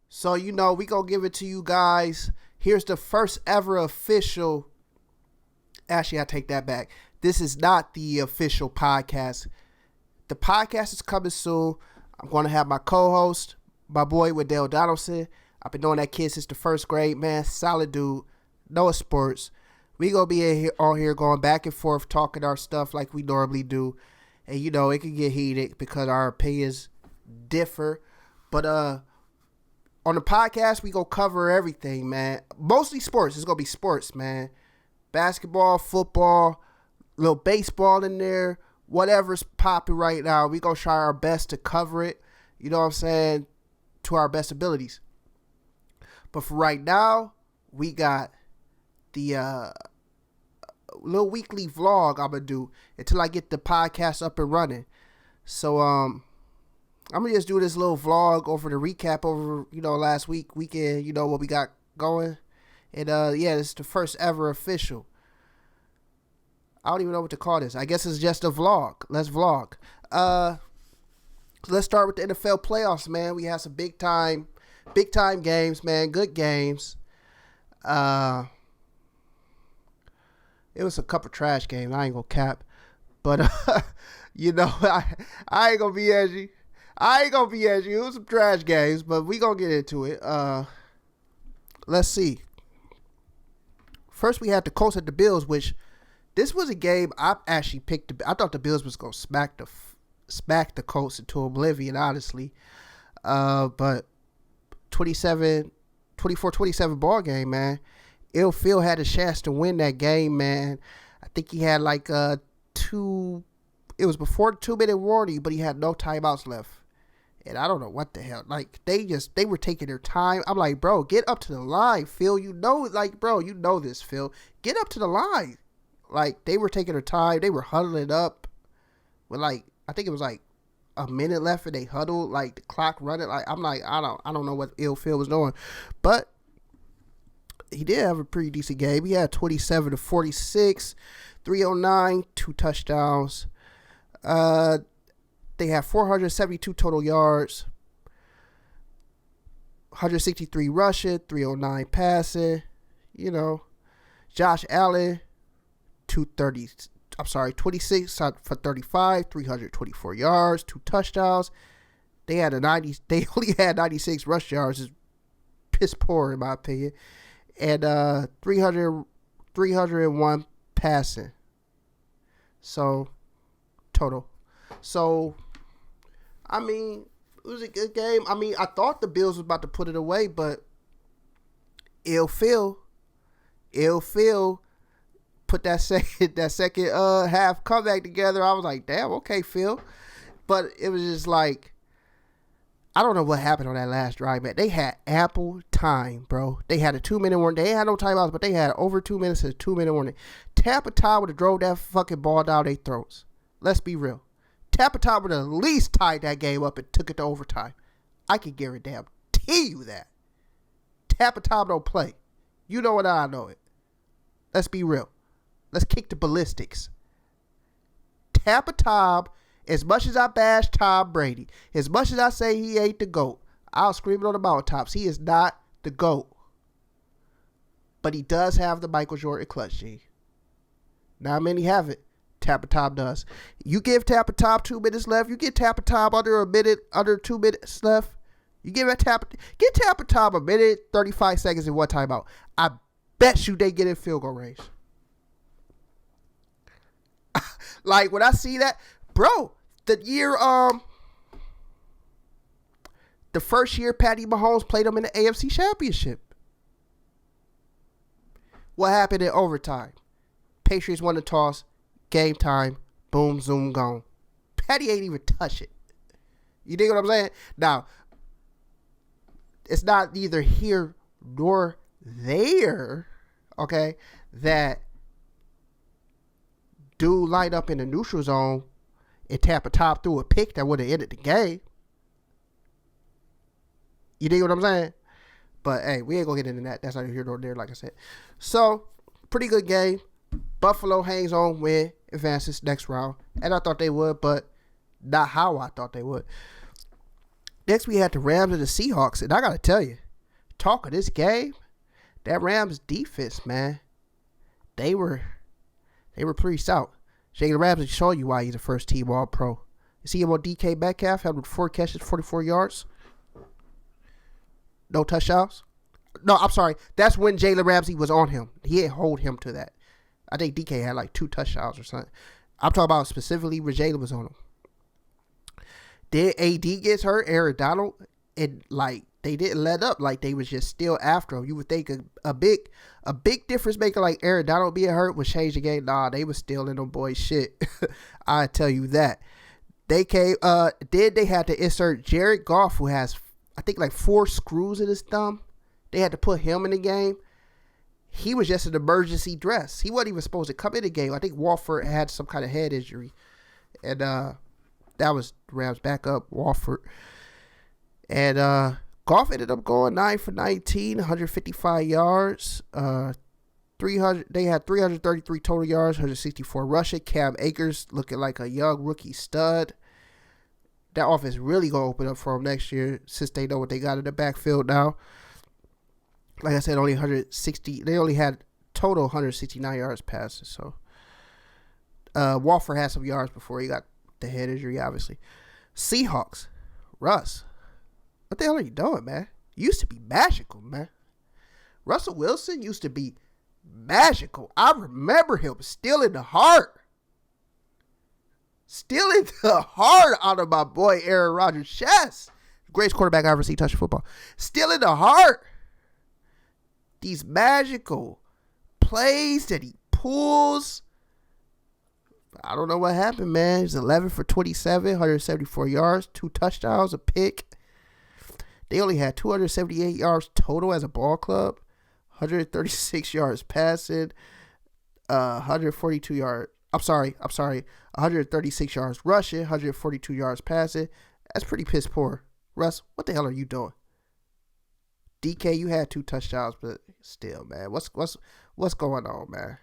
So, we going to give it to you guys. Here's the first ever official. Actually, I take that back. This is not the official podcast. The podcast is coming soon. I'm going to have my co-host, my boy, Waddell Donaldson. I've been knowing that kid since the first grade, man. Solid dude. Know sports. We going to be on here going back and forth, talking our stuff like we normally do. And, it can get heated because our opinions differ. But on the podcast, we going to cover everything, man. Mostly sports. It's going to be sports, man. Basketball, football, little baseball in there. Whatever's popping right now, we going to try our best to cover it. You know what I'm saying? To our best abilities. But for right now, we got the little weekly vlog I'm going to do until I get the podcast up and running. So, I'm going to just do this little vlog over the recap over, last weekend, what we got going. And, this is the first ever official. I don't even know what to call this. I guess it's just a vlog. Let's vlog. Let's start with the NFL playoffs, man. We had some big time games, man. Good games. It was a couple trash games. I ain't gonna cap. But, I ain't gonna be edgy. It was some trash games, but we gonna get into it. Let's see. First, we had the Colts at the Bills, which this was a game I actually picked. I thought the Bills was gonna smack the Colts into oblivion, honestly. But 24-27 ball game, man. Phil had a chance to win that game, man. I think he had like it was before the 2-minute warning, but he had no timeouts left. And I don't know what the hell. Like, they were taking their time. I'm like, bro, get up to the line, Phil. Bro, you know this, Phil. Get up to the line. Like, they were taking their time. They were huddling up with, I think it was a minute left, and they huddled, the clock running. I'm like, I don't know what Phil was doing. But he did have a pretty decent game. He had 27-46, 309, 2 touchdowns. They had 472 total yards, 163 rushing, 309 passing. Josh Allen, 26 for 35, 324 yards, 2 touchdowns. They only had 96 rush yards. It's piss poor in my opinion. And 301 passing. So total. So it was a good game. I thought the Bills was about to put it away, but Phil put that second half comeback together. I was like, damn, okay, Phil. But it was just like, I don't know what happened on that last drive, man. They had ample time, bro. They had a 2-minute warning. They had no timeouts, but they had over 2 minutes and a 2-minute warning. Tampa Todd would have drove that fucking ball down their throats. Let's be real. Tampa Todd would have at least tied that game up and took it to overtime. I can guarantee you that. Tampa Todd don't play. You know it, I know it. Let's be real. Let's kick the ballistics. Tampa Todd, as much as I bash Tom Brady, as much as I say he ain't the GOAT, I'll scream it on the mountaintops. He is not the GOAT. But he does have the Michael Jordan clutch gene. Not many have it. Tampa Todd does. You give Tampa Todd 2 minutes left. You get Tampa Todd under 2 minutes left. You get Tampa Todd a minute, 35 seconds and 1 timeout. I bet you they get in field goal range. When I see that, bro, the first year Patty Mahomes played them in the AFC Championship. What happened in overtime? Patriots won the toss. Game time. Boom, zoom, gone. Patty ain't even touch it. You dig what I'm saying? Now, it's not neither here nor there, okay, that dude lined up in the neutral zone and Tampa Todd threw a pick that would have ended the game. You dig what I'm saying? But, hey, we ain't going to get into that. That's neither here nor there, like I said. So, pretty good game. Buffalo hangs on, win, advances next round. And I thought they would, but not how I thought they would. Next, we had the Rams and the Seahawks. And I got to tell you, talk of this game, that Rams defense, man, they were pretty stout. Jalen Ramsey showed you why he's a first-team All-Pro. You see him on DK Metcalf, having 4 catches, 44 yards. No touchdowns. No, I'm sorry. That's when Jalen Ramsey was on him. He didn't hold him to that. I think DK had like 2 touchdowns or something. I'm talking about specifically when Jalen was on him. Then AD gets hurt, Aaron Donald, and like they didn't let up. Like they was just still after him. You would think a big difference maker like Aaron Donald being hurt would change the game. Nah, they was still in them boys' shit. I tell you that. They came. Then they had to insert Jared Goff, who has I think like 4 screws in his thumb. They had to put him in the game. He was just an emergency dress. He wasn't even supposed to come in the game. I think Walford had some kind of head injury. And that was Rams backup, Walford. And Goff ended up going 9 for 19, 155 yards. 300. They had 333 total yards, 164 rushing. Cam Akers looking like a young rookie stud. That offense really going to open up for them next year since they know what they got in the backfield now. Like I said, only 160. They only had total 169 yards passes. So Walford had some yards before he got the head injury, obviously. Seahawks. Russ. What the hell are you doing, man? You used to be magical, man. Russell Wilson used to be magical. I remember him stealing the heart. Stealing the heart out of my boy Aaron Rodgers' chest. Greatest quarterback I ever seen touch football. Stealing the heart. These magical plays that he pulls. I don't know what happened, man. He's 11 for 27, 174 yards, 2 touchdowns, a pick. They only had 278 yards total as a ball club, 136 yards passing, 142 yards. I'm sorry, 136 yards rushing, 142 yards passing. That's pretty piss poor. Russ, what the hell are you doing? DK, you had 2 touchdowns, but still, man, what's going on, man?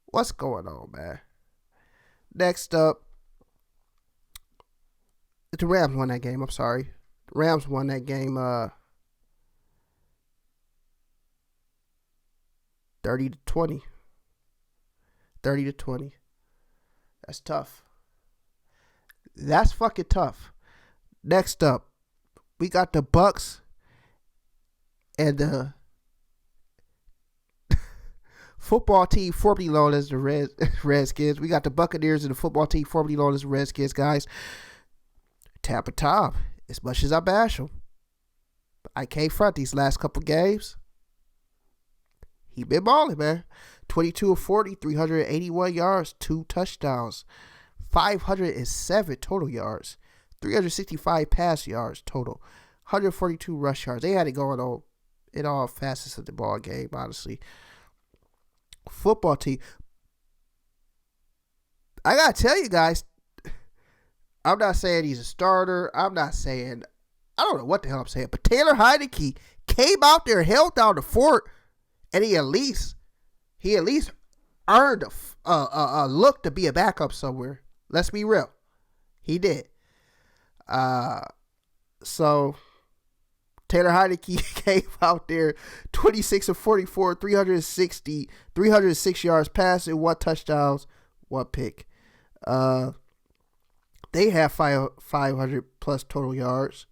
What's going on, man? Next up, the Rams won that game. I'm sorry. The Rams won that game 30-20. 30-20. That's tough. That's fucking tough. Next up, we got the Bucks and the football team formerly known as the Redskins. We got the Buccaneers and the football team formerly known as the Redskins, guys. Tampa Tom, as much as I bash him, I can't front these last couple games. He been balling, man. 22 of 40, 381 yards, 2 touchdowns, 507 total yards, 365 pass yards total, 142 rush yards. They had it going on in all facets of the ball game, honestly. Football team. I gotta tell you guys, I'm not saying he's a starter. I don't know what the hell I'm saying, but Taylor Heineke came out there, held down the fort, and he at least earned a look to be a backup somewhere. Let's be real. He did. So Taylor Heineke came out there 26 of 44, 306 yards passing, 1 touchdowns, 1 pick. They have 500 plus total yards,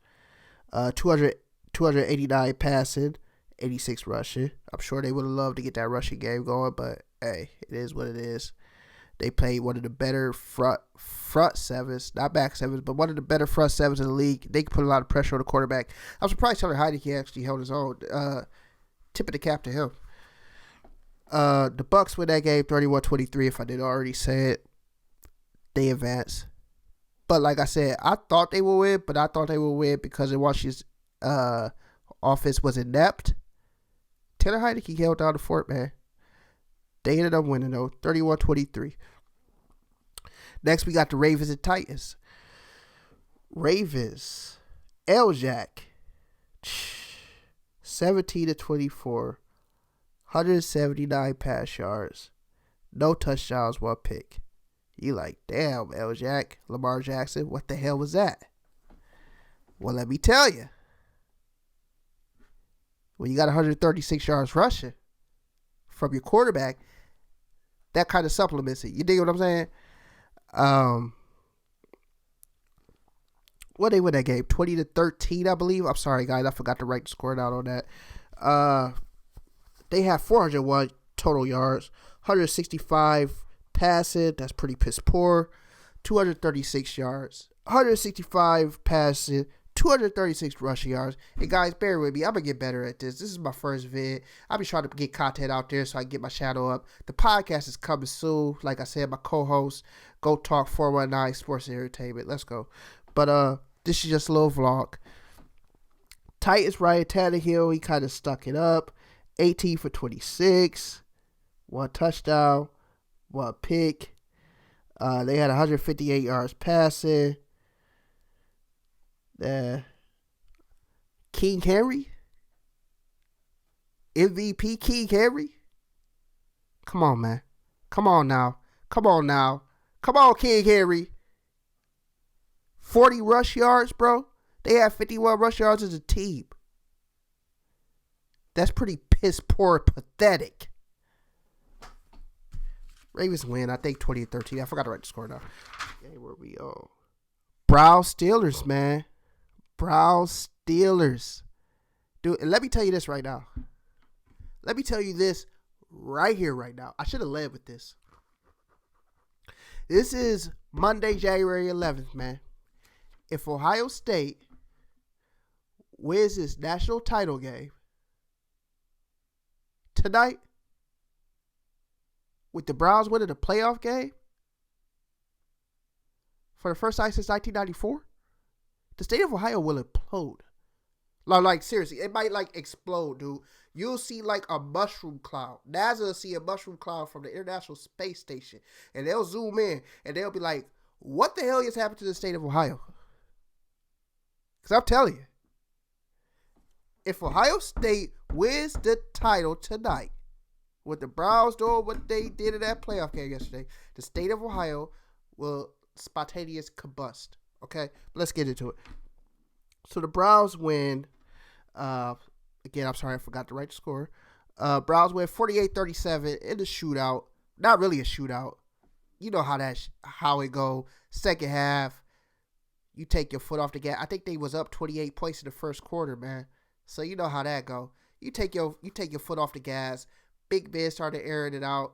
289 passing, 86 rushing. I'm sure they would have loved to get that rushing game going, but hey, it is what it is. They played one of the better front sevens, not back sevens, but one of the better front sevens in the league. They can put a lot of pressure on the quarterback. I'm surprised Taylor Heineke actually held his own. Tip of the cap to him. The Bucks win that game 31-23, if I didn't already say it. They advance. But like I said, I thought they would win, but I thought they would win because the Washington's offense was inept. Taylor Heineke held down the fort, man. They ended up winning, though, 31-23. Next, we got the Ravens and Titans. Ravens, L-Jack, 17-24, 179 pass yards, no touchdowns, 1 pick. You like, damn, L-Jack, Lamar Jackson, what the hell was that? Well, let me tell you. When you got 136 yards rushing from your quarterback, that kind of supplements it. You dig what I'm saying? What they win that game? 20-13, I believe. I'm sorry, guys. I forgot to write the score down on that. They have 401 total yards, 165 passing. That's pretty piss poor. 236 yards, 165 passing, 236 rushing yards. And guys, bear with me. I'm going to get better at this. This is my first vid. I've been trying to get content out there so I can get my shadow up. The podcast is coming soon. Like I said, my co-host, Goat Talk419 Sports and Entertainment. Let's go. But this is just a little vlog. Titans, Ryan Tannehill, he kind of stuck it up. 18 for 26. 1 touchdown. 1 pick. They had 158 yards passing. King Henry? MVP King Henry? Come on, man. Come on now. Come on, King Henry. 40 rush yards, bro. They have 51 rush yards as a team. That's pretty piss poor, pathetic. Ravens win, I think 20-13. I forgot to write the score now. Okay, where we on? Browns Steelers, man. Browns Steelers. Dude, and let me tell you this right now. Let me tell you this right here, right now. I should have led with this. This is Monday, January 11th, man. If Ohio State wins this national title game tonight, with the Browns winning the playoff game for the first time since 1994, the state of Ohio will implode. Like seriously, it might like explode, dude. You'll see like a mushroom cloud. NASA will see a mushroom cloud from the International Space Station, and they'll zoom in, and they'll be like, what the hell has happened to the state of Ohio? Because I'm telling you, if Ohio State wins the title tonight, with the Browns doing what they did in that playoff game yesterday, the state of Ohio will spontaneous combust. Okay, let's get into it. So the Browns win. Again, I'm sorry, I forgot to write the score. Browns win 48-37 in the shootout. Not really a shootout. You know how it go. Second half, you take your foot off the gas. I think they was up 28 points in the first quarter, man. So you know how that go. You take your foot off the gas. Big Ben started airing it out.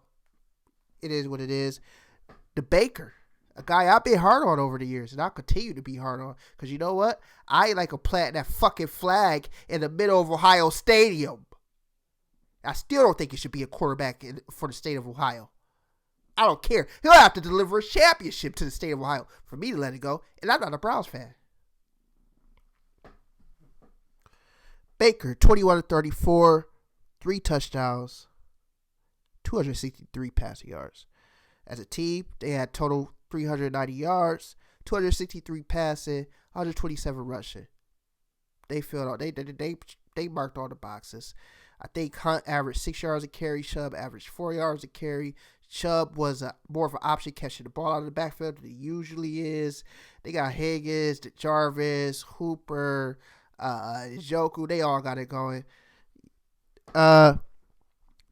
It is what it is. The Baker, a guy I've been hard on over the years, and I'll continue to be hard on. Because you know what? I ain't like a plant that fucking flag in the middle of Ohio Stadium. I still don't think it should be a quarterback for the state of Ohio. I don't care. He'll have to deliver a championship to the state of Ohio for me to let it go. And I'm not a Browns fan. Baker, 21-34, 3 touchdowns, 263 passing yards. As a team, they had total 390 yards, 263 passing, 127 rushing. They filled out. They marked all the boxes. I think Hunt averaged 6 yards a carry. Chubb averaged 4 yards a carry. Chubb was more of an option catching the ball out of the backfield than he usually is. They got Higgins, Jarvis, Hooper, Njoku. They all got it going.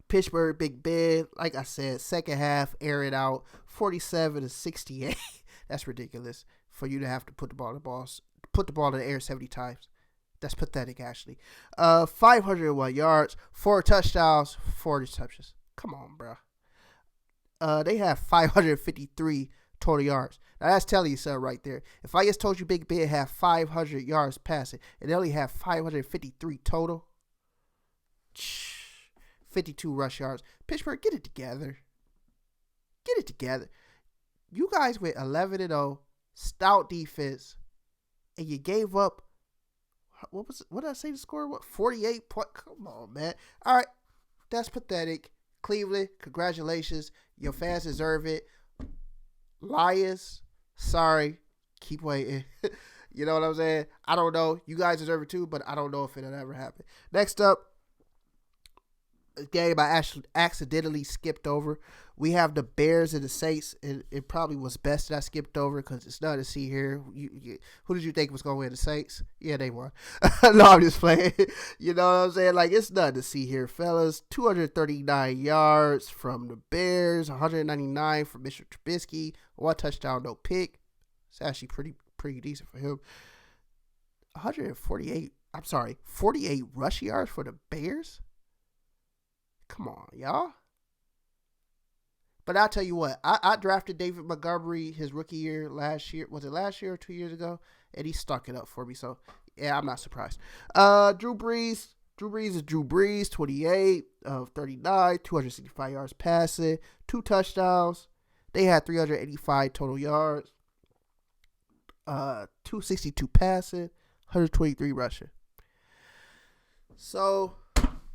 Pittsburgh, Big Ben, like I said, second half, air it out, 47-68. That's ridiculous for you to have to put the ball in the air 70 times. That's pathetic, actually. 501 yards, 4 touchdowns, 4 interceptions. Come on, bro. They have 553 total yards. Now, that's telling you something right there. If I just told you Big Ben had 500 yards passing, and they only have 553 total, 52 rush yards. Pittsburgh, get it together. Get it together. You guys went 11-0, stout defense, and you gave up, what did I say the score? 48 points? Come on, man. All right, that's pathetic. Cleveland, congratulations. Your fans deserve it. Lions, sorry. Keep waiting. You know what I'm saying? I don't know. You guys deserve it too, but I don't know if it'll ever happen. Next up, a game I actually accidentally skipped over We have the Bears and the Saints. It probably was best that I skipped over because it's nothing to see here. Who did you think was going to win? The Saints? Yeah, they won. No, I'm just playing. You know what I'm saying? Like, it's nothing to see here, fellas. 239 yards from the Bears, 199 from Mr. Trubisky, 1 touchdown, no pick. It's actually pretty decent for him. 48 rush yards for the Bears? Come on, y'all. But I'll tell you what, I drafted David Montgomery his rookie year last year. Was it last year or 2 years ago? And he stuck it up for me. So, yeah, I'm not surprised. Drew Brees is Drew Brees, 28 of 39, 265 yards passing, 2 touchdowns. They had 385 total yards, 262 passing, 123 rushing. So,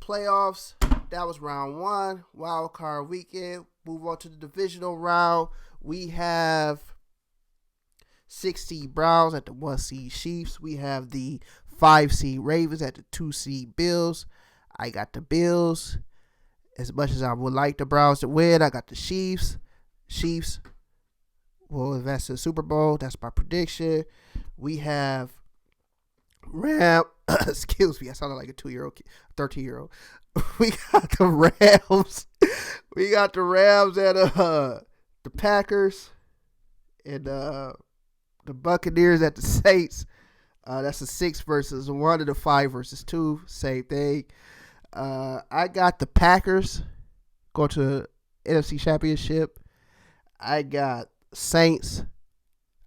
playoffs, that was round 1, wild card weekend. Move on to the divisional round. We have 6 seed Browns at the 1 seed Chiefs. We have the 5 seed Ravens at the 2 seed Bills. I got the Bills. As much as I would like the Browns to win, I got the Chiefs. Chiefs will advance to the Super Bowl. That's my prediction. We have excuse me, I sounded like a 13-year-old. We got the Rams. We got the Rams and the Packers and the Buccaneers at the Saints. That's a 6 versus 1 and the 5 versus 2. Same thing. I got the Packers going to NFC Championship. I got Saints.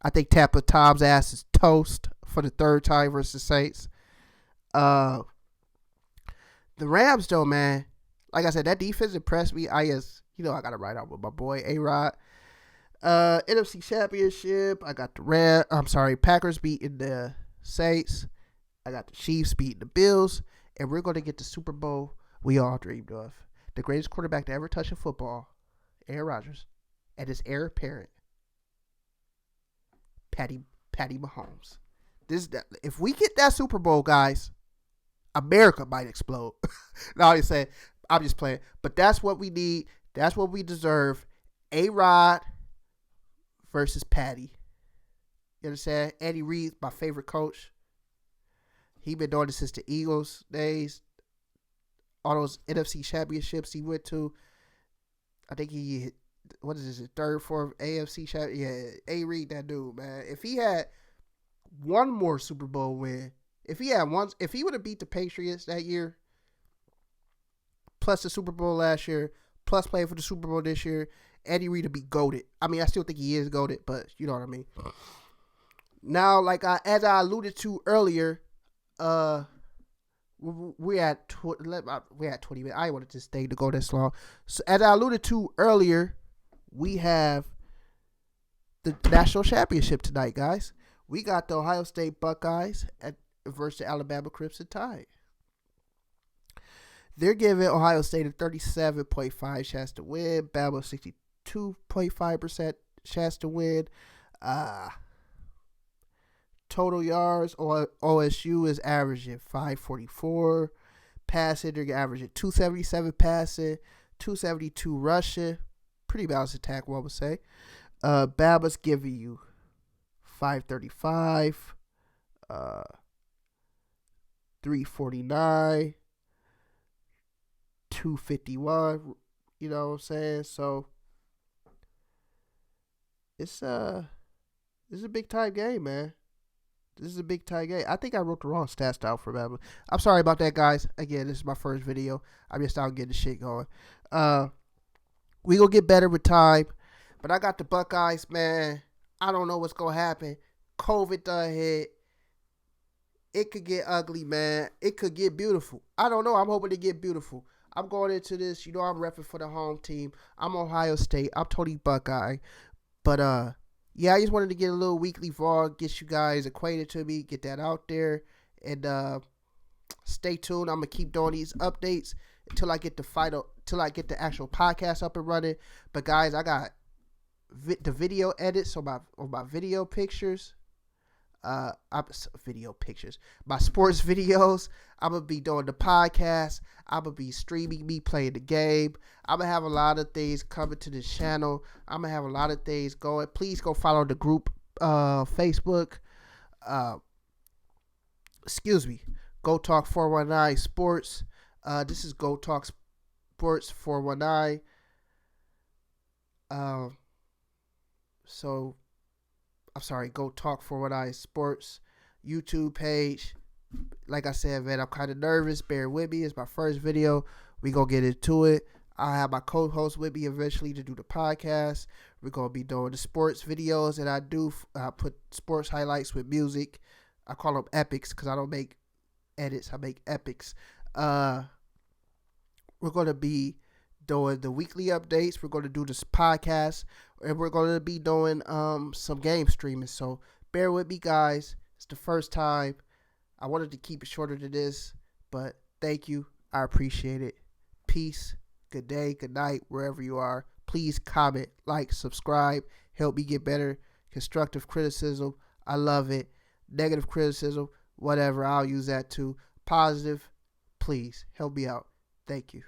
I think Tampa Tom's ass is toast for the 3rd time versus Saints. The Rams, though, man, like I said, that defense impressed me. I got to ride out with my boy A-Rod. NFC Championship, I got the Packers beating the Saints. I got the Chiefs beating the Bills. And we're going to get the Super Bowl we all dreamed of. The greatest quarterback to ever touch a football, Aaron Rodgers, and his heir apparent, Patty Mahomes. If we get that Super Bowl, guys, America might explode. No, I'm just playing. But that's what we need. That's what we deserve. A-Rod versus Patty. You understand? Andy Reid, my favorite coach. He been doing this since the Eagles days. All those NFC championships he went to. I think he, what is this, his 3rd, 4th AFC champion? Yeah, A-Reid, that dude, man. If he had one more Super Bowl win, if he would have beat the Patriots that year, plus the Super Bowl last year, plus playing for the Super Bowl this year, Andy Reid would be GOATed. I mean, I still think he is GOATed, but you know what I mean. Now, as I alluded to earlier, we had 20 minutes. I wanted this thing to go this long. So, as I alluded to earlier, we have the national championship tonight, guys. We got the Ohio State Buckeyes versus the Alabama Crimson Tide. They're giving Ohio State a 37.5 chance to win. Bama 62.5% chance to win. Total yards, OSU is averaging 544 passing. They're averaging 277 passing, 272 rushing. Pretty balanced attack, one would say. Bama's giving you 535, 349, 251. You know what I'm saying? So this is a big time game, man. This is a big tie game. I think I wrote the wrong stats down for Bama. I'm sorry about that, guys. Again, this is my first video. I'm just out getting the shit going. We gonna get better with time. But I got the Buckeyes, man. I don't know what's gonna happen. COVID done hit. It could get ugly, man. It could get beautiful. I don't know. I'm hoping to get beautiful. I'm going into this. You know, I'm repping for the home team. I'm Ohio State. I'm Tony Buckeye. But yeah, I just wanted to get a little weekly vlog, get you guys acquainted to me, get that out there, and stay tuned. I'm gonna keep doing these updates till I get the actual podcast up and running. But guys, I got the video edits on my video pictures. video pictures, my sports videos. I'm gonna be doing the podcast. I'm gonna be streaming me playing the game. I'm gonna have a lot of things coming to this channel. I'm gonna have a lot of things going. Please go follow the group Facebook. Goat Talk419 Sports. This is Goat Talk Sports 419. Goat Talk419 Sports YouTube page. Like I said, man, I'm kind of nervous. Bear with me. It's my first video. We gonna get into it. I have my co-host with me eventually to do the podcast. We're gonna be doing the sports videos, and I put sports highlights with music. I call them epics because I don't make edits. I make epics. We're gonna be doing the weekly updates. We're gonna do this podcast, and we're gonna be doing some game streaming. So bear with me, guys. It's the first time. I wanted to keep it shorter than this, but thank you. I appreciate it. Peace. Good day. Good night. Wherever you are. Please comment, like, subscribe. Help me get better. Constructive criticism, I love it. Negative criticism, whatever, I'll use that too. Positive, please help me out. Thank you.